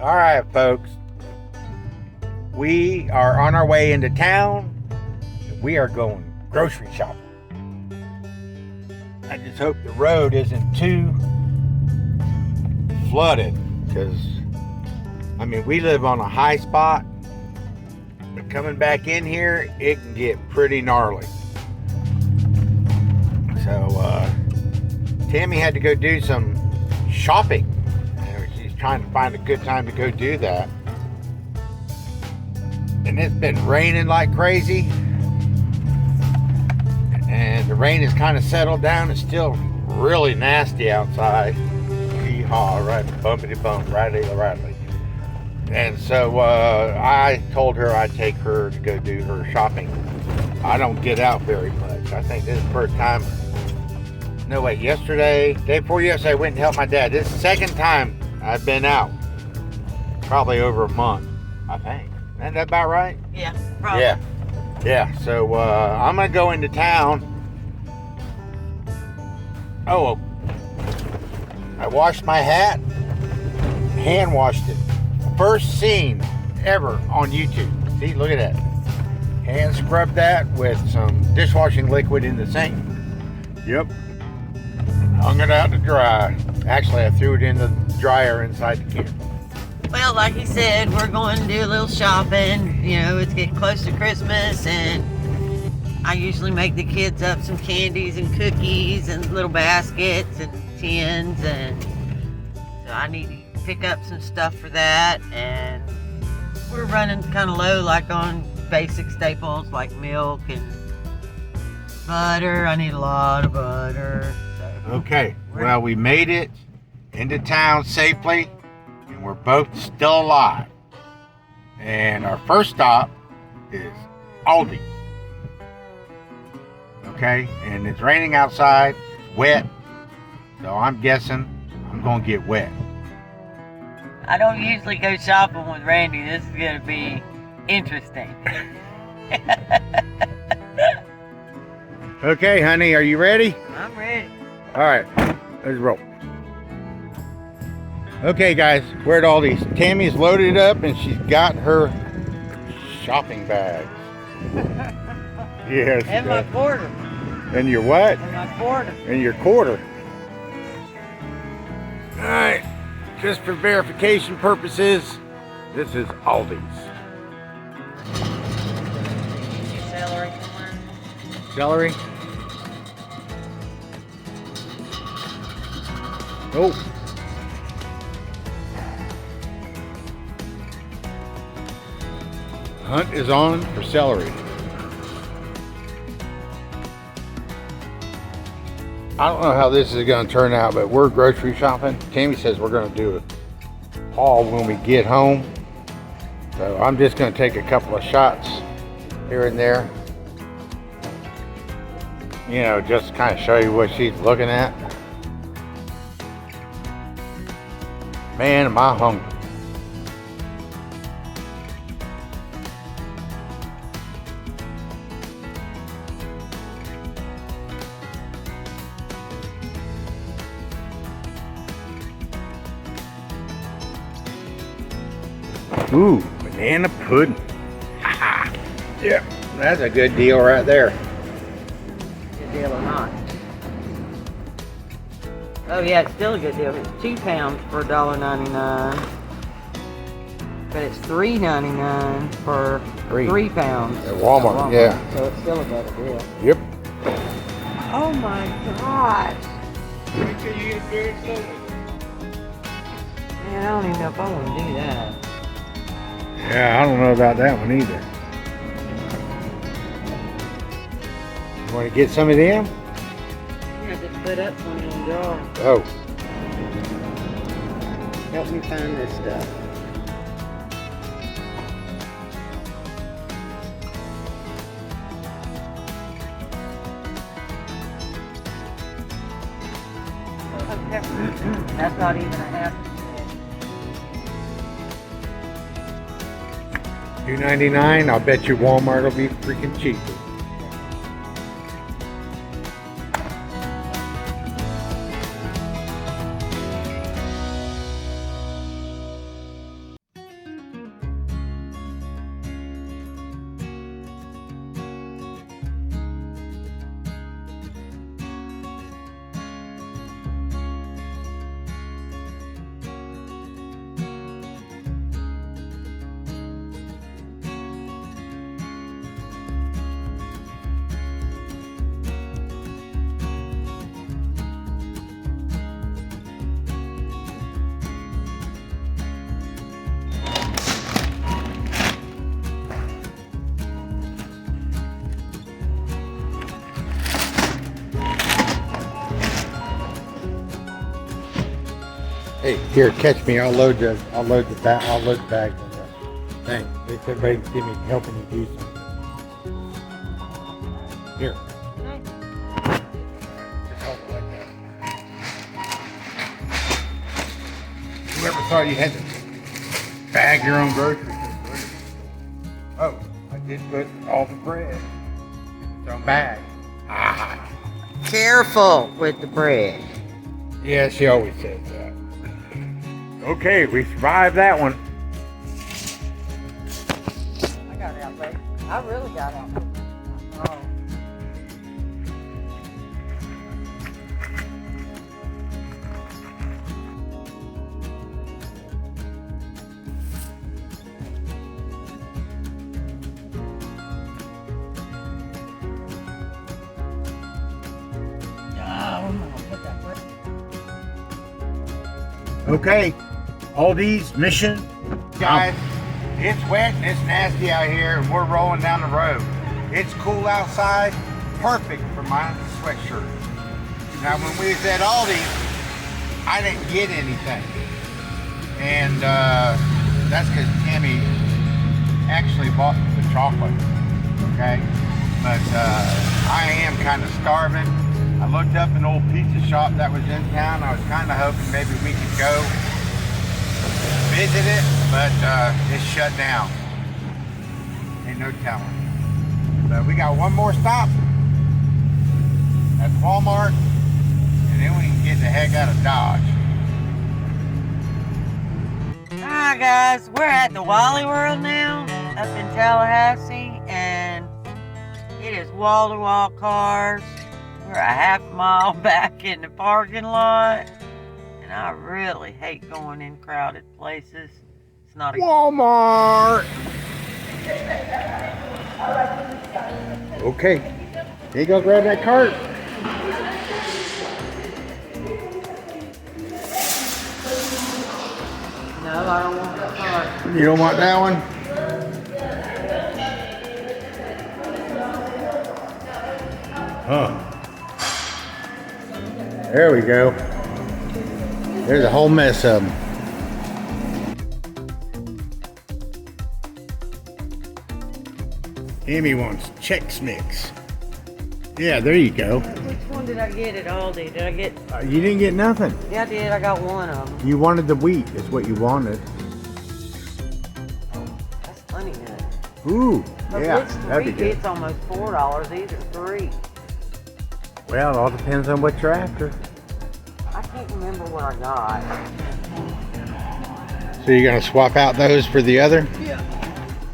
All right, folks. We are on our way into town. We are going grocery shopping. I just hope the road isn't too flooded because, I mean, we live on a high spot, but coming back in here, it can get pretty gnarly. So, Tammy had to go do some shopping. She's trying to find a good time to go do that. And it's been raining like crazy. And the rain has kind of settled down. It's still really nasty outside. Yeehaw, right, bumpity bump, rightly. And so I told her I'd take her to go do her shopping. I don't get out very much. I think this is the first time. No, wait, day before yesterday, I went and helped my dad. This is the second time I've been out. Probably over a month, I think. Isn't that about right? Yeah, probably. Yeah. So I'm going to go into town. Oh, I washed my hat. Hand washed it. First seen ever on YouTube. See, look at that. Hand scrubbed that with some dishwashing liquid in the sink. Yep. Hung it out to dry. Actually, I threw it in the dryer inside the can. Well, like he said, we're going to do a little shopping. You know, it's getting close to Christmas, and I usually make the kids up some candies and cookies and little baskets and tins, and so I need to pick up some stuff for that. And we're running kind of low, like on basic staples like milk and butter. I need a lot of butter. So okay, well, we made it into town safely, and we're both still alive. And our first stop is Aldi's. Okay, and it's raining outside, it's wet, so I'm guessing I'm gonna get wet. I don't usually go shopping with Randy. This is going to be interesting. Okay, honey, are you ready? I'm ready. All right, let's roll. Okay, guys, we're at Aldi's. Tammy's loaded up and she's got her shopping bags. Yes. And my quarter. And your what? And my quarter. And your quarter. All right, just for verification purposes, this is Aldi's. Celery somewhere. Celery. Oh. Hunt is on for celery. I don't know how this is going to turn out, but we're grocery shopping. Tammy says we're going to do a haul when we get home. So I'm just going to take a couple of shots here and there. You know, just kind of show you what she's looking at. Man, am I hungry. Ooh, banana pudding. Yeah, that's a good deal right there. Good deal or not? Oh yeah, it's still a good deal. It's 2 pounds for $1.99. But it's $3.99 for 3 pounds. At Walmart, yeah. So it's still a better deal. Yep. Oh my gosh. Man, I don't even know if I want to do that. Yeah, I don't know about that one either. You want to get some of them? Yeah, just put up some in the jar. Oh. Help me find this stuff. That's not even a half. $2.99. I'll bet you Walmart will be freaking cheap. Here, catch me. I'll load the bag. I'll load the bag. Thanks. Thanks everybody give me helping you do something. Here. Just hold it like that. Whoever thought you had to bag your own groceries? Oh, I did put all the bread in its own bag. Ah. Careful with the bread. Yeah, she always says that. Okay, we survived that one. I got out late. I really got out. Oh. Okay, Aldi's mission. Guys, it's wet and it's nasty out here and we're rolling down the road. It's cool outside, perfect for my sweatshirt. Now when we was at Aldi, I didn't get anything. And that's because Tammy actually bought the chocolate, okay? But I am kind of starving. I looked up an old pizza shop that was in town. I was kind of hoping maybe we could go visit it, but it's shut down. Ain't no telling. But we got one more stop at Walmart, and then we can get the heck out of Dodge. Alright guys, we're at the Wally World now, up in Tallahassee, and it is wall-to-wall cars. We're a half mile back in the parking lot, and I really hate going in crowded places. It's not a Walmart! Okay, here you go grab that cart. No, I don't want that cart. You don't want that one? Huh. There we go. There's a whole mess of them. Amy wants Chex Mix. Yeah, there you go. Which one did I get at Aldi? Did I get... You didn't get nothing. Yeah, I did. I got one of them. You wanted the wheat, is what you wanted. That's Honey Nut. Ooh, But yeah, it's that'd be three, good. it's almost $4. These are three. Well, it all depends on what you're after. I can't remember what I got. So you're gonna swap out those for the other? Yeah.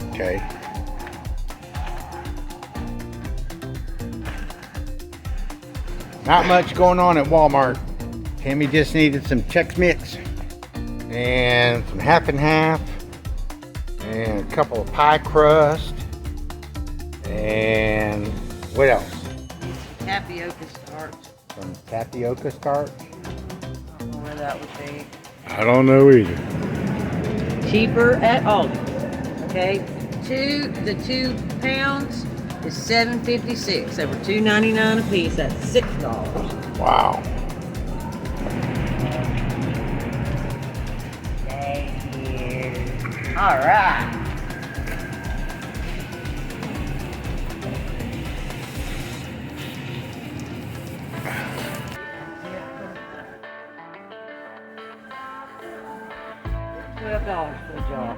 Okay. Not much going on at Walmart. Tammy just needed some Chex Mix and some half and half and a couple of pie crust and what else? Tapioca starch. Some tapioca starch. I don't know where that would be. I don't know either. Cheaper at Aldi. Okay, the 2 pounds is $7.56. They were $2.99 a piece. That's $6. Wow. Thank you. All right. $12 for the jar.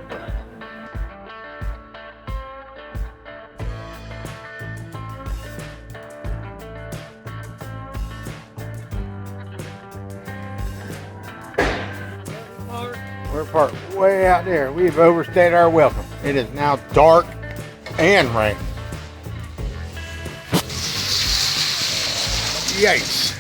We're parked way out there. We've overstayed our welcome. It is now dark and rain. Yikes.